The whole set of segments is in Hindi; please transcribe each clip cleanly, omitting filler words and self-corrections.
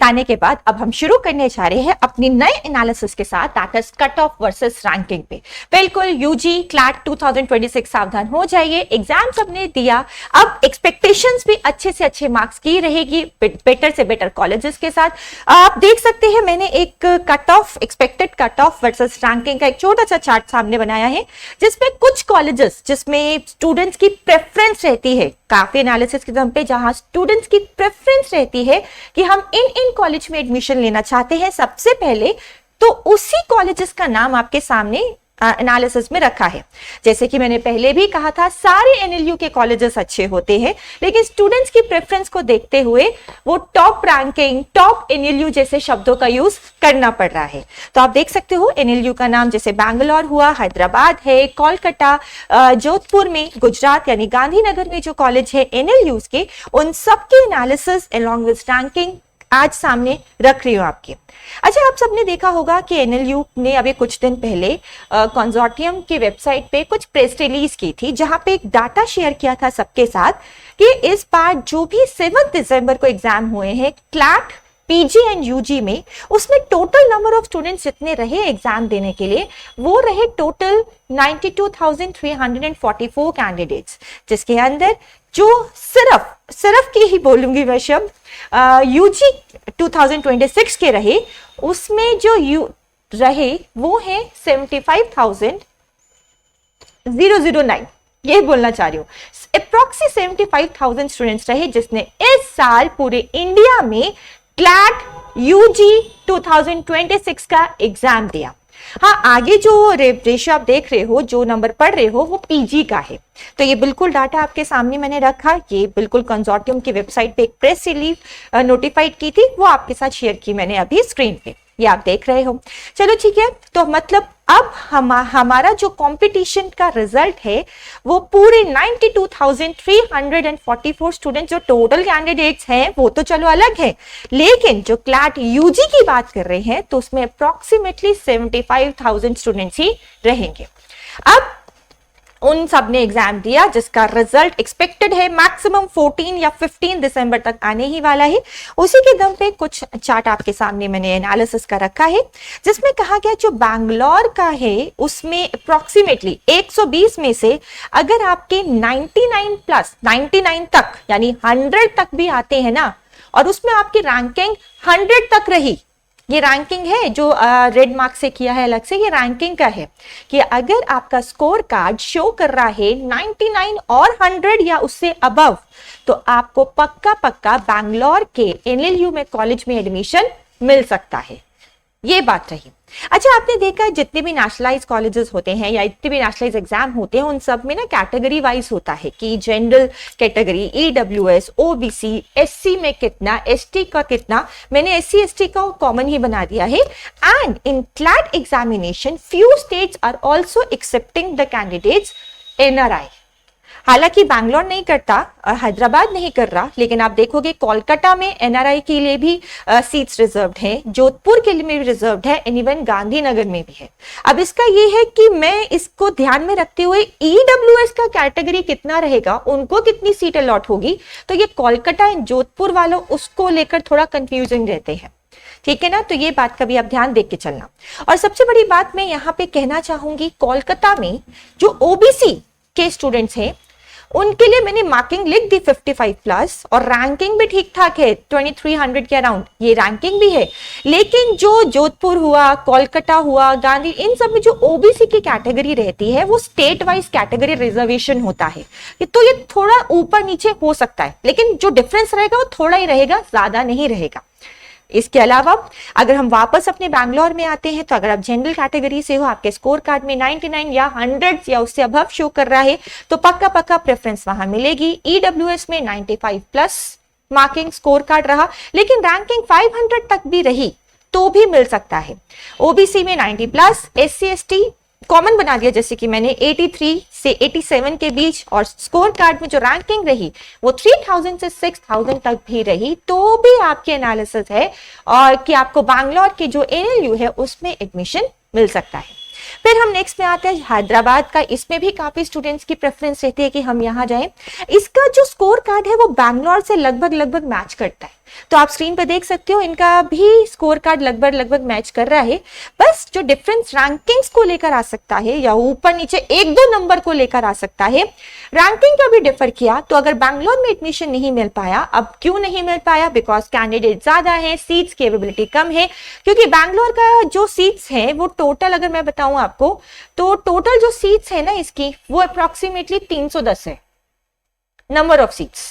बताने के बाद अब हम शुरू करने जा रहे हैं अपनी नए एनालिसिस के साथ, that is cut off versus ranking पे। बिल्कुल यूजी क्लैट 2026 सावधान हो जाइए, एग्जाम सबने दिया, अब एक्सपेक्टेशंस भी अच्छे से अच्छे मार्क्स की रहेगी बेटर से बेटर कॉलेजेस के साथ। आप देख सकते हैं मैंने एक cut off, expected cut off versus ranking का एक छोटा सा चार्ट सामने बनाया है, जिसमें कुछ कॉलेजेस जिसमें स्टूडेंट्स की प्रेफरेंस रहती है, काफी एनालिसिस के दम पे जहां स्टूडेंट्स की प्रेफरेंस रहती है कि हम इन कॉलेज में एडमिशन लेना चाहते हैं सबसे पहले, तो उसी कॉलेजेस का नाम आपके सामने एनालिसिस में रखा है। जैसे कि मैंने पहले भी कहा था, सारे एनएलयू के कॉलेजेस अच्छे होते हैं, लेकिन स्टूडेंट्स की प्रेफरेंस को देखते हुए वो टॉप रैंकिंग, टॉप एनएलयू जैसे शब्दों का यूज करना पड़ रहा है। तो आप देख सकते हो एनएलयू का नाम जैसे बैंगलोर हुआ, हैदराबाद है, कोलकाता, जोधपुर में, गुजरात यानी गांधीनगर में जो कॉलेज है एनएलयूज के, उन सबके एनालिसिस अलॉन्ग विद रैंकिंग आज सामने रख रही हूं आपके। अच्छा, आप सबने देखा होगा कि एनएलयू ने अभी कुछ दिन पहले कंसोर्टियम की वेबसाइट पे कुछ प्रेस रिलीज की थी, जहां पे एक डाटा शेयर किया था सबके साथ कि इस बार जो भी 7 दिसंबर को एग्जाम हुए हैं क्लैट पीजी एंड यूजी में, उसमें टोटल नंबर ऑफ स्टूडेंट्स जितने रहे एग्जाम देने के लिए वो रहे टोटल 92,344 कैंडिडेट्स, जिसके अंदर जो सिर्फ की ही बोलूंगी मैं शब्द यूजी 2026 के रहे, उसमें जो रहे वो है 75,009, ये बोलना चाह रही हूँ। अप्रॉक्सी 75,000 स्टूडेंट्स रहे जिसने इस साल पूरे इंडिया में क्लैट यूजी 2026 का एग्जाम दिया। हाँ, आगे जो रेशियो आप देख रहे हो, जो नंबर पढ़ रहे हो, वो पीजी का है। तो ये बिल्कुल डाटा आपके सामने मैंने रखा, ये बिल्कुल कंसोर्टियम की वेबसाइट पे एक प्रेस रिलीज नोटिफाइड की थी, वो आपके साथ शेयर की मैंने अभी स्क्रीन पे, ये आप देख रहे हो। चलो ठीक है, तो मतलब अब हमारा जो कंपटीशन का रिजल्ट है वो पूरे 92,344 स्टूडेंट जो टोटल कैंडिडेट्स हैं वो तो चलो अलग है, लेकिन जो क्लैट यूजी की बात कर रहे हैं तो उसमें अप्रोक्सीमेटली 75,000 स्टूडेंट्स ही रहेंगे। अब उन सब ने एग्जाम दिया जिसका रिजल्ट एक्सपेक्टेड है मैक्सिमम 14 या 15 दिसंबर तक आने ही वाला है। उसी के दम पे कुछ चार्ट आपके सामने मैंने एनालिसिस का रखा है, जिसमें कहा गया जो बैंगलोर का है उसमें अप्रोक्सीमेटली 120 में से अगर आपके 99 प्लस 99 तक यानी 100 तक भी आते हैं ना, और उसमें आपकी रैंकिंग 100 तक रही, ये रैंकिंग है जो रेड मार्क से किया है अलग से, ये रैंकिंग का है कि अगर आपका स्कोर कार्ड शो कर रहा है 99 और 100 या उससे अबव, तो आपको पक्का बैंगलोर के एनएलयू में कॉलेज में एडमिशन मिल सकता है। ये बात रही। अच्छा, आपने देखा जितने भी नेशनलाइज कॉलेजेस होते हैं या जितने भी नेशनलाइज एग्जाम होते हैं उन सब में ना कैटेगरी वाइज होता है कि general category, EWS, OBC, SC में कितना, एसटी का कितना। मैंने एससी एसटी का कॉमन ही बना दिया है। And in CLAT examination few states are also accepting the candidates NRI. हालांकि बैंगलोर नहीं करता, हैदराबाद नहीं कर रहा, लेकिन आप देखोगे कोलकाता में एनआरआई के लिए भी सीट्स रिजर्व्ड हैं, जोधपुर के लिए भी रिजर्व्ड है, एंड इवन गांधीनगर में भी है। अब इसका ये है कि मैं इसको ध्यान में रखते हुए ईडब्ल्यूएस का कैटेगरी कितना रहेगा, उनको कितनी सीट अलॉट होगी, तो ये कोलकाता एंड जोधपुर वालों उसको लेकर थोड़ा कंफ्यूजिंग रहते हैं। ठीक है ना, तो ये बात का भी आप ध्यान देख के चलना। और सबसे बड़ी बात मैं यहाँ पे कहना चाहूंगी, कोलकाता में जो ओबीसी के स्टूडेंट्स हैं उनके लिए मैंने मार्किंग लिख दी 55 प्लस, और रैंकिंग भी ठीक ठाक है 2300 के अराउंड, ये रैंकिंग भी है। लेकिन जो जोधपुर हुआ, कोलकाता हुआ, गांधी, इन सब में जो ओबीसी की कैटेगरी रहती है वो स्टेट वाइज कैटेगरी रिजर्वेशन होता है, तो ये थोड़ा ऊपर नीचे हो सकता है, लेकिन जो डिफरेंस रहेगा वो थोड़ा ही रहेगा, ज्यादा नहीं रहेगा। इसके अलावा अगर हम वापस अपने बैंगलोर में आते हैं, तो अगर आप जनरल कैटेगरी से हो, आपके स्कोर कार्ड में 99 या 100 या उससे अबव शो कर रहा है, तो पक्का प्रेफरेंस वहां मिलेगी। ईडब्ल्यूएस में 95 प्लस मार्किंग स्कोर कार्ड रहा, लेकिन रैंकिंग 500 तक भी रही तो भी मिल सकता है। ओबीसी में 90 प्लस, एससी एसटी कॉमन बना दिया, जैसे कि मैंने 83 से 87 के बीच, और स्कोर कार्ड में जो रैंकिंग रही वो 3000 से 6000 तक भी रही, तो भी आपकी एनालिसिस है और कि आपको बैंगलोर के जो एनएलयू है उसमें एडमिशन मिल सकता है। फिर हम नेक्स्ट में आते हैं हैदराबाद का। इसमें भी काफी स्टूडेंट्स की प्रेफरेंस रहती है कि हम यहाँ जाएं। इसका जो स्कोर कार्ड है वो बैंगलोर से लगभग मैच करता है, तो आप स्क्रीन पर देख सकते हो इनका भी स्कोर कार्ड लगभग मैच कर रहा है। बस जो डिफरेंस रैंकिंग्स को लेकर आ सकता है या ऊपर नीचे 1-2 नंबर को लेकर आ सकता है, रैंकिंग का भी डिफर किया। तो अगर बैंगलोर में एडमिशन नहीं मिल पाया, अब क्यों नहीं मिल पाया? बिकॉज कैंडिडेट ज्यादा है, सीट्स की अवेलेबिलिटी कम है। क्योंकि बैंगलोर का जो सीट्स है वो टोटल अगर मैं बताऊं आपको, तो टोटल जो सीट्स है ना इसकी, वो अप्रोक्सीमेटली 310 है नंबर ऑफ सीट्स।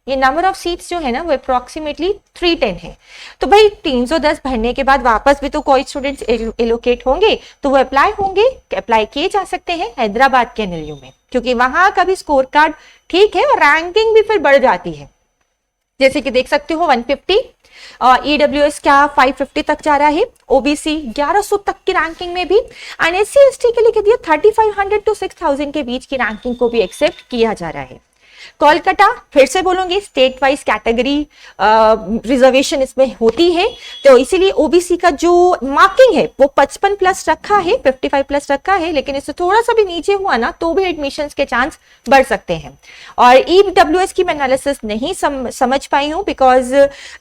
ये नंबर ऑफ सीट्स जो है ना वो अप्रोक्सीमेटली 310 है। तो भाई 310 भरने के बाद वापस भी तो कोई स्टूडेंट्स एलोकेट होंगे, तो वो अप्लाई किए जा सकते हैं हैदराबाद के एनएलयू में, क्योंकि वहां का भी स्कोर कार्ड ठीक है और रैंकिंग भी फिर बढ़ जाती है। जैसे कि देख सकते हो 150, ईडब्ल्यूएस क्या 550 तक जा रहा है, ओबीसी 1100 तक की रैंकिंग में भी, एंड एससी एसटी के लिए कह दिया 3500 to 6000 के बीच की रैंकिंग को भी एक्सेप्ट किया जा रहा है। कोलकाता फिर से बोलूंगी स्टेट वाइज कैटेगरी रिजर्वेशन इसमें होती है, तो इसीलिए ओबीसी का जो मार्किंग है वो 55 प्लस रखा है, 55 प्लस रखा है, लेकिन इससे थोड़ा सा भी नीचे हुआ ना तो भी एडमिशंस के चांस बढ़ सकते हैं। और ईडब्ल्यूएस की मैं एनालिसिस नहीं समझ पाई हूँ, बिकॉज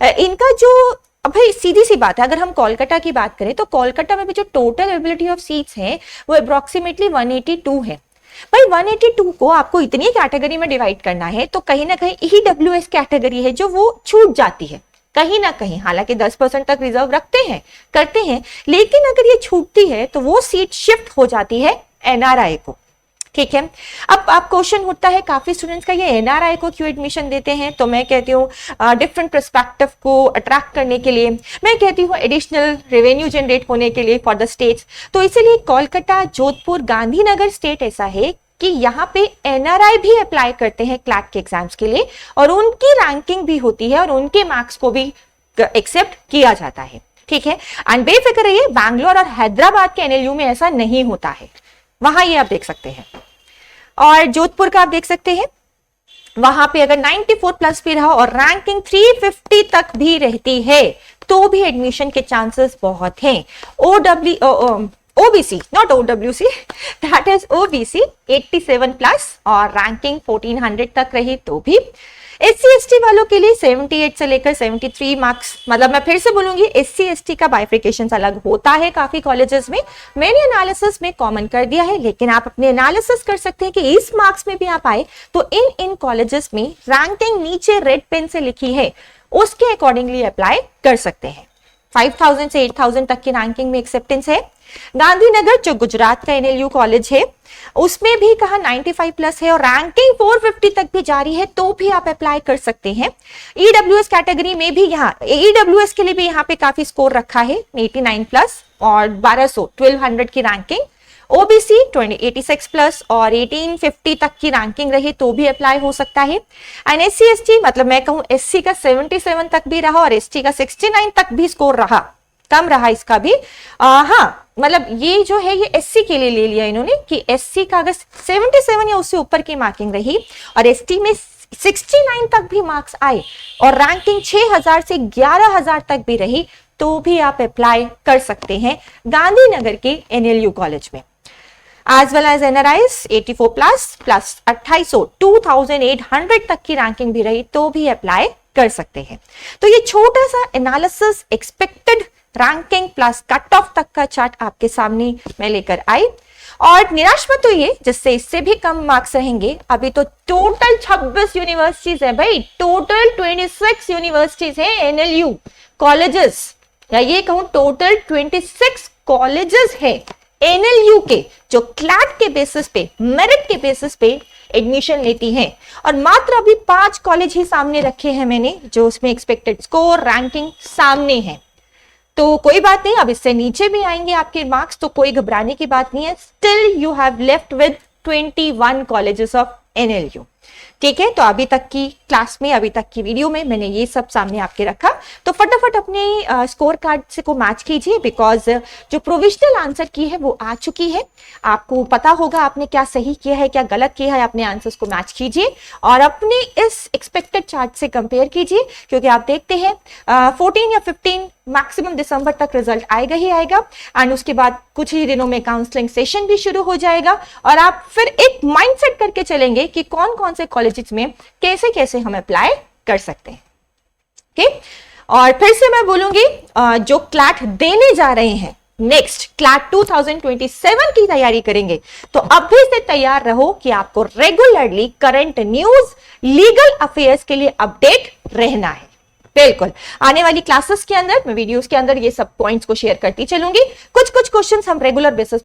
इनका जो अब भाई सीधी सी बात है, अगर हम कोलकाता की बात करें तो कोलकाता में भी जो टोटल अवेलेबिलिटी ऑफ सीट्स है वो अप्रोक्सीमेटली 182 है। भाई 182 को आपको इतनी कैटेगरी में डिवाइड करना है, तो कहीं ना कहीं ईडब्ल्यूएस कैटेगरी है जो वो छूट जाती है कहीं ना कहीं। हालांकि 10% तक रिजर्व करते हैं, लेकिन अगर ये छूटती है तो वो सीट शिफ्ट हो जाती है एनआरआई को। ठीक है, अब क्वेश्चन उठता है काफी स्टूडेंट्स का, ये एनआरआई को क्यों एडमिशन देते हैं? तो मैं कहती हूँ डिफरेंट पर्सपेक्टिव को अट्रैक्ट करने के लिए, मैं कहती हूँ एडिशनल रेवेन्यू जनरेट होने के लिए फॉर द स्टेट्स। तो इसीलिए कोलकाता, जोधपुर, गांधीनगर स्टेट ऐसा है कि यहाँ पे एनआरआई भी अप्लाई करते हैं क्लैट के एग्जाम्स के लिए, और उनकी रैंकिंग भी होती है और उनके मार्क्स को भी एक्सेप्ट किया जाता है। ठीक है, एंड बेफिक्र रहिए, बैंगलोर और हैदराबाद के एनएलयू में ऐसा नहीं होता है, वहां ये आप देख सकते हैं। और जोधपुर का आप देख सकते हैं, वहां पे अगर 94 प्लस भी रहा और रैंकिंग 350 तक भी रहती है तो भी एडमिशन के चांसेस बहुत हैं। OBC not OWC, that is OBC 87 plus और रैंकिंग 1400 तक रही तो भी। एससी एसटी वालों के लिए 78 से लेकर 73 मार्क्स, मतलब मैं फिर से बोलूंगी एससी एसटी का बाइफिकेशन अलग होता है काफी कॉलेजेस में, मैंने एनालिसिस में कॉमन कर दिया है, लेकिन आप अपने एनालिसिस कर सकते हैं कि इस मार्क्स में भी आप आए तो इन कॉलेजेस में रैंकिंग नीचे रेड पेन से लिखी है उसके अकॉर्डिंगली अप्लाई कर सकते हैं। 5000 से 8000 तक की रैंकिंग में एक्सेप्टेंस है। गांधीनगर जो गुजरात का एनएलयू कॉलेज है उसमें भी कहा 95 प्लस है और रैंकिंग 450 तक भी जारी है तो भी आप अप्लाई कर सकते हैं। ईडब्ल्यूएस कैटेगरी में भी यहाँ ईडब्ल्यूएस के लिए भी यहाँ पे काफी स्कोर रखा है 89 प्लस और 1200 की रैंकिंग। ओबीसी 86 प्लस और 1850 तक की रैंकिंग रही तो भी अप्लाई हो सकता है। एंड एससी एसटी, मतलब मैं कहूं एससी का 77 तक भी रहा और एसटी का 69 तक भी स्कोर रहा, कम रहा इसका भी। हाँ, मतलब ये जो है ये एससी के लिए ले लिया इन्होंने कि एससी का अगर 77 या उससे ऊपर की मार्किंग रही और एसटी में 69 तक भी मार्क्स आए और रैंकिंग 6000 से 11000 तक भी रही तो भी आप अप्लाई कर सकते हैं गांधीनगर के एनएलयू कॉलेज में। as well as NRIs 84 plus 2800 2800 तक की रैंकिंग भी रही तो भी अप्लाई कर सकते हैं। तो ये छोटा सा analysis expected ranking plus cut off तक का चार्ट आपके सामने मैं लेकर आई, और निराश मत होइए जिससे इससे भी कम मार्क्स रहेंगे। अभी तो टोटल 26 यूनिवर्सिटीज है भाई, टोटल 26 यूनिवर्सिटीज है एनएलयू कॉलेजेस, या ये कहूं टोटल 26 कॉलेजेस है एनएलयू के जो क्लैट के बेसिस पे, मेरिट के बेसिस पे एडमिशन लेती हैं, और मात्र अभी 5 कॉलेज ही सामने रखे हैं मैंने जो उसमें एक्सपेक्टेड स्कोर रैंकिंग सामने है। तो कोई बात नहीं, अब इससे नीचे भी आएंगे आपके मार्क्स तो कोई घबराने की बात नहीं है। Still you have left with 21 colleges of NLU. ठीक है, तो अभी तक की क्लास में, अभी तक की वीडियो में मैंने ये सब सामने आपके रखा, तो फटाफट अपने स्कोर कार्ड से को मैच कीजिए, बिकॉज जो प्रोविजनल आंसर की है वो आ चुकी है। आपको पता होगा आपने क्या सही किया है क्या गलत किया है, अपने आंसर्स को मैच कीजिए और अपने इस एक्सपेक्टेड चार्ट से कंपेयर कीजिए, क्योंकि आप देखते हैं 14 या 15 मैक्सिमम दिसंबर तक रिजल्ट आएगा ही आएगा, एंड उसके बाद कुछ ही दिनों में काउंसलिंग सेशन भी शुरू हो जाएगा और आप फिर एक माइंडसेट करके चलेंगे कि कौन कौन से कॉलेजेस में कैसे कैसे हम अप्लाई कर सकते हैं। ओके। और फिर से मैं बोलूंगी जो क्लैट देने जा रहे हैं, नेक्स्ट क्लैट 2027 की तैयारी करेंगे, तो अभी से तैयार रहो कि आपको regularly current news, legal affairs के लिए अपडेट रहना है। बिल्कुल, आने वाली क्लासेस के अंदर मैं वीडियोस के अंदर ये सब पॉइंट्स को शेयर करती चलूंगी। कुछ क्वेश्चंस हम रेगुलर बेसिस